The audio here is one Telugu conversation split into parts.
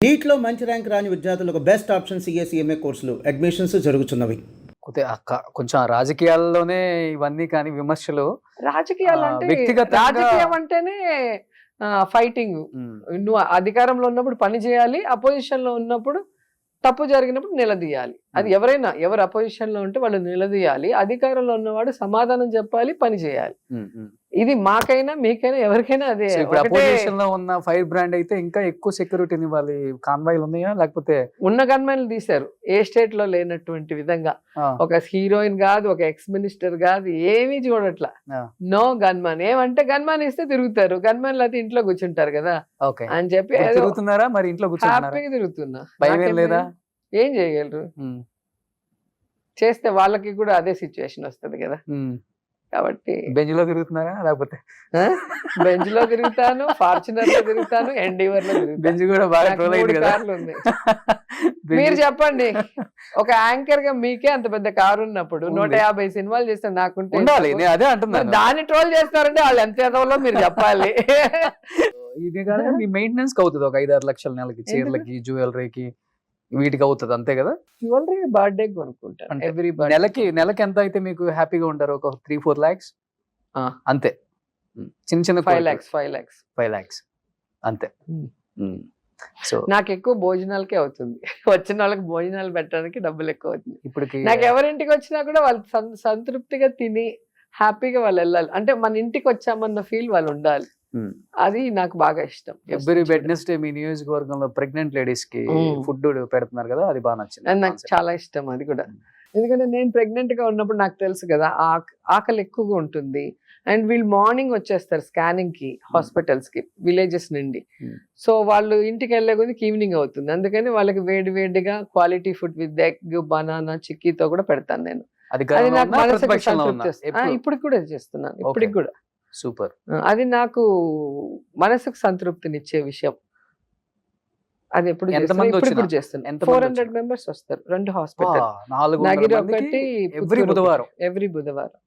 నీట్లో మంచి ర్యాంక్ రాని విద్యార్థులకు బెస్ట్ ఆప్షన్ సిఎస్ఈఎంఏ కోర్సులు అడ్మిషన్స్ జరుగుతున్నవి. కొంచెం రాజకీయాల్లోనే ఇవన్నీ కానీ విమర్శలు రాజకీయాలంటే వ్యక్తిగతంగా రాజకీయం అంటేనే ఫైటింగ్. నువ్వు అధికారంలో ఉన్నప్పుడు పని చేయాలి, అపోజిషన్ లో ఉన్నప్పుడు తప్పు జరిగినప్పుడు నిలదీయాలి. అది ఎవరైనా ఎవరు అపోజిషన్ లో ఉంటే వాళ్ళు నిలదీయాలి, అధికారంలో ఉన్నవాడు సమాధానం చెప్పాలి, పని చేయాలి. ఇది మాకైనా మీకైనా ఎవరికైనా అదే. ఇప్పుడు అపోజిషన్ లో ఉన్న ఫైర్ బ్రాండ్ అయితే ఇంకా ఎక్కువ సెక్యూరిటీని ఇవ్వాలి. కాన్వాయ్లు ఉన్నాయా లేకపోతే ఉన్న గన్మెన్లు తీశారు ఏ స్టేట్ లో లేనటువంటి విధంగా. ఒక హీరోయిన్ కాదు, ఒక ఎక్స్ మినిస్టర్ కాదు, ఏమీ చూడట్లా. No gunman. ఏమంటే గన్మన్ ఇస్తే తిరుగుతారు, గన్మన్లు అయితే ఇంట్లో కూర్చుంటారు కదా అని చెప్పి తిరుగుతున్నారా? మరి ఇంట్లో హ్యాపీగా తిరుగుతున్నా. భయం లేదా? ఏం చేయగలరు? చేస్తే వాళ్ళకి కూడా అదే సిచ్యువేషన్ వస్తుంది కదా. కాబట్టి బెంచ్ లో తిరుగుతున్నారా లేకపోతే? బెంచ్ లో తిరుగుతాను, ఫార్చునర్ లో తిరుగుతాను, ఎండీవర్ లో బెంచ్ కూడా బాగా ట్రోల్ అయింది కదా. కార్లు ఉన్నాయి. మీరు చెప్పండి, ఒక యాంకర్ గా మీకే అంత పెద్ద కారు ఉన్నప్పుడు 150 సినిమాలు చేస్తే నాకుంటే ఉండాలి. నేను అదే అంటున్నాను. దాన్ని ట్రోల్ చేస్తారంటే వాళ్ళు ఎంత ఎదవలో మీరు చెప్పాలి. ఇది కాదు, మీ మెయింటెనెన్స్ అవుతుంది ఒక 5-6 లక్షల నెలకి, చీరలకి, జ్యువెలరీకి, వీటికి అవుతుంది అంతే కదా. జ్యువెలరీ బర్త్డే కొనుక్కుంటాను ఎవ్రీ నెలకి ఎంత అయితే మీకు హ్యాపీగా ఉంటారు? ఒక 3-4 lakhs అంతే. చిన్న చిన్న 5 lakhs అంతే. సో నాకు ఎక్కువ భోజనాలకే అవుతుంది. వచ్చిన వాళ్ళకి భోజనాలు పెట్టడానికి డబ్బులు ఎక్కువ అవుతుంది. ఇప్పటికి నాకు ఎవరింటికి వచ్చినా కూడా వాళ్ళు సంతృప్తిగా తిని హ్యాపీగా వాళ్ళు వెళ్ళాలి. అంటే మన ఇంటికి వచ్చామన్న ఫీల్ వాళ్ళు ఉండాలి. అది నాకు బాగా ఇష్టం. ఎవ్రీ వెడ్నెస్డే మీ నియోజకవర్గంలో ప్రెగ్నెంట్ లేడీస్ కి ఫుడ్ పెడుతున్నారు కదా, అది బాగా నచ్చింది. నాకు చాలా ఇష్టం అది కూడా. ఎందుకంటే నేను ప్రెగ్నెంట్ గా ఉన్నప్పుడు నాకు తెలుసు కదా ఆకలి ఎక్కువగా ఉంటుంది. అండ్ వీళ్ళు మార్నింగ్ వచ్చేస్తారు స్కానింగ్ కి హాస్పిటల్స్ కి విలేజెస్ నుండి. సో వాళ్ళు ఇంటికి వెళ్ళే కొద్దికి ఈవినింగ్ అవుతుంది. అందుకని వాళ్ళకి వేడి వేడిగా quality food with egg, banana, చిక్కీతో కూడా పెడతాను నేను. అది నాకు మనసుకు సంతృప్తి వస్తుంది. ఇప్పుడు కూడా చేస్తున్నాను, ఇప్పటికి కూడా. సూపర్. అది నాకు మనసుకు సంతృప్తినిచ్చే విషయం. అది ఎప్పుడు చేస్తున్నాను. 400 members వస్తారు 2 హాస్పిటల్, నగిరి ఒకటి, ఎవ్రీ బుధవారం.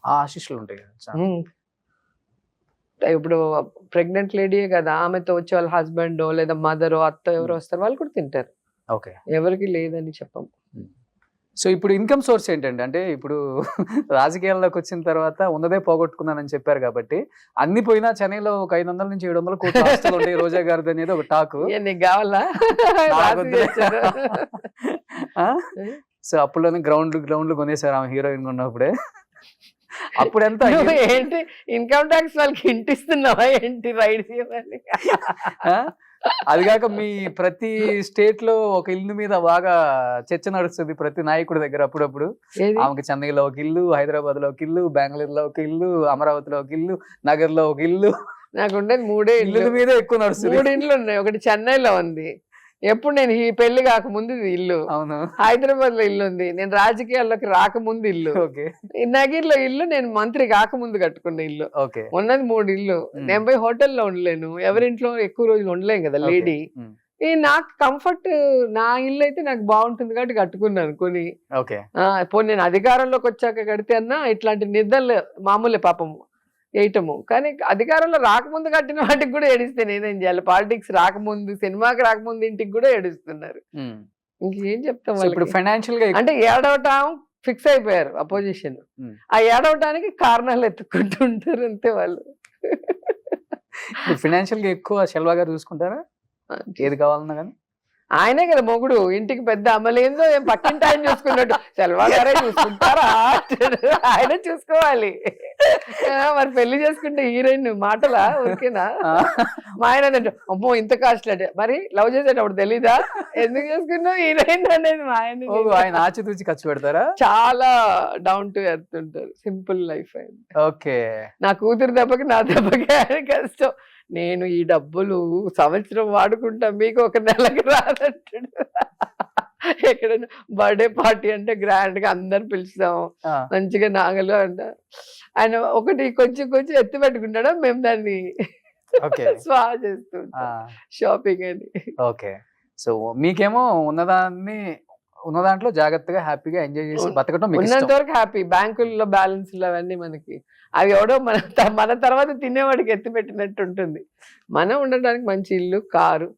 ఆశీస్సులు ఉంటాయి. ఇప్పుడు ప్రెగ్నెంట్ లేడీ కదా, ఆమెతో వచ్చే వాళ్ళ హస్బెండ్ లేదా మదర్ అత్త ఎవరు వస్తారు, వాళ్ళు కూడా తింటారు. ఓకే, ఎవరికి లేదని చెప్పము. సో ఇప్పుడు ఇన్కమ్ సోర్స్ ఏంటండి? అంటే ఇప్పుడు రాజకీయాల్లోకి వచ్చిన తర్వాత ఉన్నదే పోగొట్టుకున్నానని చెప్పారు కాబట్టి, అన్ని పోయినా చెన్నైలో ఒక 500 నుంచి 700 కోట్ల ఆస్తులు ఉంటాయి రోజా గారిది అనేది ఒక టాక్. నీకు కావాలా? సో అప్పుడులోనే గ్రౌండ్లు కొనేసారు ఆమె హీరోయిన్ ఉన్నప్పుడే. అప్పుడు ఎంత ఏంటి ఇన్కమ్ ట్యాక్స్ వాళ్ళకి ఇంటిస్తున్నావా ఏంటి రైడ్స్ ఇవ్వాలి? అది కాక మీ ప్రతి స్టేట్ లో ఒక ఇల్లు మీద బాగా చర్చ నడుస్తుంది ప్రతి నాయకుడి దగ్గర. అప్పుడప్పుడు ఆమెకి చెన్నైలో ఒక ఇల్లు, హైదరాబాద్ లో ఒక ఇల్లు, బెంగళూరులో ఒక ఇల్లు, అమరావతిలో ఒక ఇల్లు, నగర్ లో ఒక ఇల్లు. నాకు ఉండేది 3 ఇల్లు మీద ఎక్కువ నడుస్తుంది. 3 ఇండ్లు ఉన్నాయి. ఒకటి చెన్నైలో ఉంది, ఎప్పుడు నేను ఈ పెళ్లి కాకముందు ఇల్లు. అవును. హైదరాబాద్ లో ఇల్లు ఉంది, నేను రాజకీయాల్లోకి రాకముందు ఇల్లు. నగిర్ లో ఇల్లు నేను మంత్రి కాకముందు కట్టుకున్న ఇల్లు. ఉన్నది 3 ఇల్లు. నేను పోయి హోటల్లో ఉండలేను, ఎవరింట్లో ఎక్కువ రోజులు ఉండలేం కదా లేడీ. నాకు కంఫర్ట్, నా ఇల్లు అయితే నాకు బాగుంటుంది కాబట్టి కట్టుకున్నాను కొని. పోనీ నేను అధికారంలోకి వచ్చాక కడితే అన్నా ఇట్లాంటి నిద్రలు మామూలే పాపము వేయటము. కానీ అధికారంలో రాకముందు కట్టిన వాటికి కూడా ఏడిస్తే నేనేం చేయాలి? పాలిటిక్స్ రాకముందు, సినిమాకి రాకముందు ఇంటికి కూడా ఏడుస్తున్నారు. ఇంకేం చెప్తాం? ఇప్పుడు ఫైనాన్షియల్ గా అంటే ఏడవటం ఫిక్స్ అయిపోయారు అపోజిషన్. ఆ ఏడవటానికి కారణాలు ఎత్తుకుంటూ ఉంటారు అంతే వాళ్ళు. ఫైనాన్షియల్ గా ఎక్కువ శెల్వా గారు చూసుకుంటారా? ఏది కావాలన్నా కానీ ఆయనే కదా మొగుడు, ఇంటికి పెద్ద అమలేందో ఏం పక్కింటి ఆయన చూసుకున్నట్టు సెల్వా గారే చూసుకుంటారా? ఆయన చూసుకోవాలి. మరి పెళ్లి చేసుకుంటే హీరోయిన్ మాటలా ఊరికేనా? మా ఆయన అంటే అమ్మో ఇంత కాస్ట్లీ అంటే, మరి లవ్ చేసేటప్పుడు తెలీదా ఎందుకు చేసుకున్నావు హీరోయిన్ అనేది? మా ఆయన ఆచితూచి ఖర్చు పెడతారా? చాలా డౌన్ టు ఎర్త్ ఉంటారు, సింపుల్ లైఫ్ అయింది. ఓకే, నా కూతురు దెబ్బకి నా దెబ్బకి ఆయన కష్టం. నేను ఈ డబ్బులు సంవత్సరం వాడుకుంటా, మీకు ఒక నెలకు రాదంటాడు. ఎక్కడైనా బర్త్డే పార్టీ అంటే గ్రాండ్ గా అందరు పిలుస్తాం, మంచిగా నాగలు అంట. ఆయన ఒకటి కొంచెం ఎత్తి పెట్టుకుంటాడు, మేము దాన్ని స్వా చేస్తుంటాం షాపింగ్ అని. ఓకే, సో మీకేమో ఉన్నదాన్ని ఉన్న దాంట్లో జాగ్రత్తగా హ్యాపీగా ఎంజాయ్ చేసి బతకడం మీకు ఉన్నంత ఇష్టం. వరకు హ్యాపీ. బ్యాంకుల్లో బ్యాలెన్స్లు అవన్నీ మనకి అవి ఎవడో మన తర్వాత తినేవాడికి ఎత్తి పెట్టినట్టు ఉంటుంది. మనం ఉండడానికి మంచి ఇల్లు, కారు,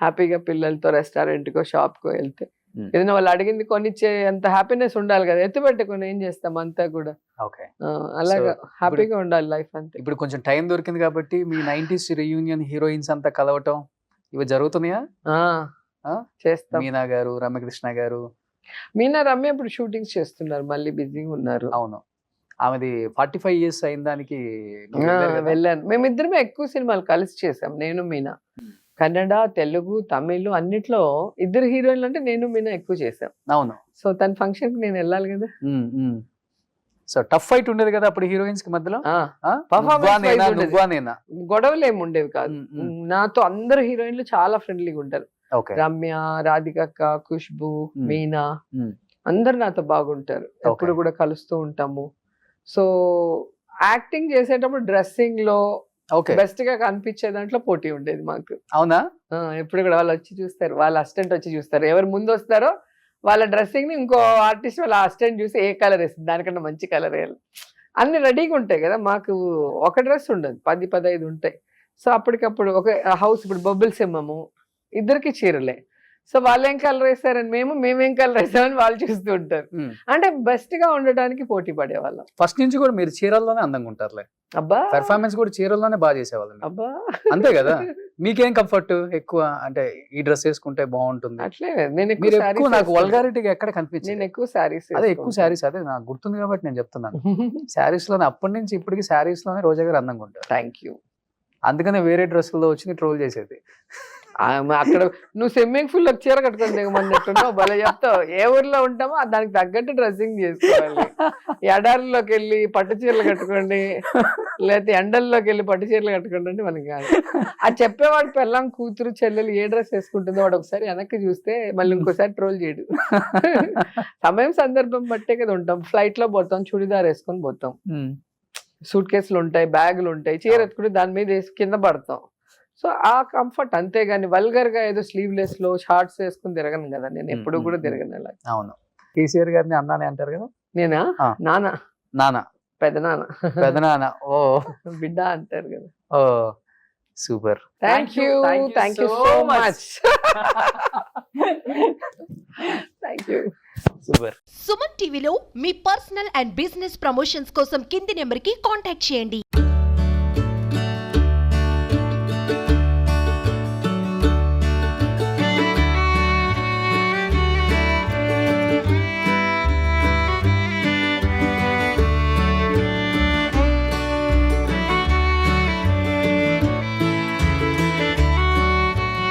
హ్యాపీగా పిల్లలతో రెస్టారెంట్ కో షాప్ కో వెళ్తే ఏదైనా వాళ్ళు అడిగింది కొనిచ్చే అంత హ్యాపీనెస్ ఉండాలి కదా. ఎత్తి పెట్టుకుని ఏం చేస్తాం అంతా కూడా. ఓకే, అలాగా హ్యాపీగా ఉండాలి లైఫ్ అంతే. ఇప్పుడు కొంచెం టైం దొరికింది కాబట్టి మీ 90s రీయూనియన్ హీరోయిన్స్ అంతా కలవటం ఇవి జరుగుతున్నాయా? చేస్తాం. మీనా గారు, రమ్యకృష్ణ గారు. మీనా రమ్య ఇప్పుడు షూటింగ్స్ చేస్తున్నారు, మళ్ళీ బిజీగా ఉన్నారు. అవును, ఆమెది 45 years అయిన దానికి వెళ్ళాను. మేమిద్దరమే ఎక్కువ సినిమాలు కలిసి చేసాం, నేను మీనా. కన్నడ, తెలుగు, తమిళ్ అన్నిట్లో ఇద్దరు హీరోయిన్లు అంటే నేను మీనా ఎక్కువ చేసాం. అవును. సో తన ఫంక్షన్ కి నేను వెళ్ళాలి కదా. సో టఫ్ ఫైట్ ఉండేది కదా అప్పుడు హీరోయిన్స్ కి మధ్యలో. గొడవలు ఏమి ఉండేవి కాదు. నాతో అందరు హీరోయిన్లు చాలా ఫ్రెండ్లీగా ఉంటారు. రమ్య, రాధికక్క, ఖుష్బు, మీనా అందరు నాతో బాగుంటారు. ఎప్పుడు కూడా కలుస్తూ ఉంటాము. సో యాక్టింగ్ చేసేటప్పుడు డ్రెస్సింగ్ లో బెస్ట్ గా కనిపించే దాంట్లో పోటీ ఉండేది మాకు. అవునా? ఎప్పుడు కూడా వాళ్ళు వచ్చి చూస్తారు, వాళ్ళ అసిస్టెంట్ వచ్చి చూస్తారు. ఎవరు ముందు వస్తారో వాళ్ళ డ్రెస్సింగ్ ని ఇంకో ఆర్టిస్ట్ వాళ్ళ అసిస్టెంట్ చూసి ఏ కలర్ వేస్తుంది, దానికన్నా మంచి కలర్ వేయాలి. అన్ని రెడీగా ఉంటాయి కదా. మాకు ఒక డ్రెస్ ఉండదు, 10-15 ఉంటాయి. సో అప్పటికప్పుడు ఒక హౌస్, ఇప్పుడు బొబ్బుల్ సింహము ఇద్దరికి చీరలే. సో వాళ్ళు ఏం కలర్ వేస్తారని మేమేం కలర్ వేస్తామని వాళ్ళు చూస్తూ ఉంటారు. అంటే బెస్ట్ గా ఉండడానికి పోటీ పడేవాళ్ళం. ఫస్ట్ నుంచి కూడా మీరు చీరల్లోనే అందంగా ఉంటారులే. అబ్బా, పెర్ఫార్మెన్స్ కూడా చీరల్లోనే బాగా చేసేవాళ్ళం. అబ్బా, అంతే కదా. మీకేం కంఫర్ట్ ఎక్కువ అంటే ఈ డ్రెస్ వేసుకుంటే బాగుంటుంది? అట్లే నాకు వల్గారిటీగా ఎక్కడ కనిపించింది. నేను ఎక్కువ శారీస్, అదే ఎక్కువ శారీస్, అదే నాకు గుర్తుంది కాబట్టి నేను చెప్తున్నాను. శారీస్ లోనే అప్పటి నుంచి ఇప్పటికి శారీస్ లోనే రోజా గారు అందంగా ఉంటారు. Thank you. అందుకనే వేరే డ్రెస్సుల్లో వచ్చి ట్రోల్ చేసేది. అక్కడ నువ్వు స్విమ్మింగ్ పూల్ లో చీర కట్టుకొని దిగమన్నట్టున్నావు, భలే చెప్తావు. ఏ ఊర్లో ఉంటామో దానికి తగ్గట్టు డ్రెస్సింగ్ చేసుకోవాలి. ఎడారిలోకి వెళ్ళి పట్టు చీరలు కట్టుకోండి, లేకపోతే ఎండల్లోకి వెళ్ళి పట్టు చీరలు కట్టుకోండి అంటే మనకి కాదు. అది చెప్పేవాడు పెళ్ళాం, కూతురు, చెల్లెలు ఏ డ్రెస్ వేసుకుంటుందో వాడు ఒకసారి వెనక్కి చూస్తే మళ్ళీ ఇంకోసారి ట్రోల్ చేయడు. సమయం సందర్భం బట్టే కదా ఉంటాం. ఫ్లైట్ లో పోతాం, చుడిదార్ వేసుకొని పోతాం, సూట్ కేసులు ఉంటాయి, బ్యాగులు ఉంటాయి, చీర ఎత్తుకుంటే దాని మీద వేసి కింద పడతాం. సో ఆ కంఫర్ట్, అంతేగాని వల్గర్ గా ఏదో స్లీవ్లెస్ లో షార్ట్స్ వేసుకుని తిరగను కదా. నేను ఎప్పుడు కూడా తిరగను అలా. అవును. కేసీఆర్ గారిని అన్నానే అంటారు కదా. నేనా? నాన్న, పెద్ద నాన్న, ఓ బిడ్డ అంటారు కదా. ఓ super. Thank you so much. Thank you. Super. Suman టీవీలో మీ పర్సనల్ అండ్ బిజినెస్ ప్రమోషన్స్ కోసం కింది నెంబర్ కి కాంటాక్ట్ చేయండి.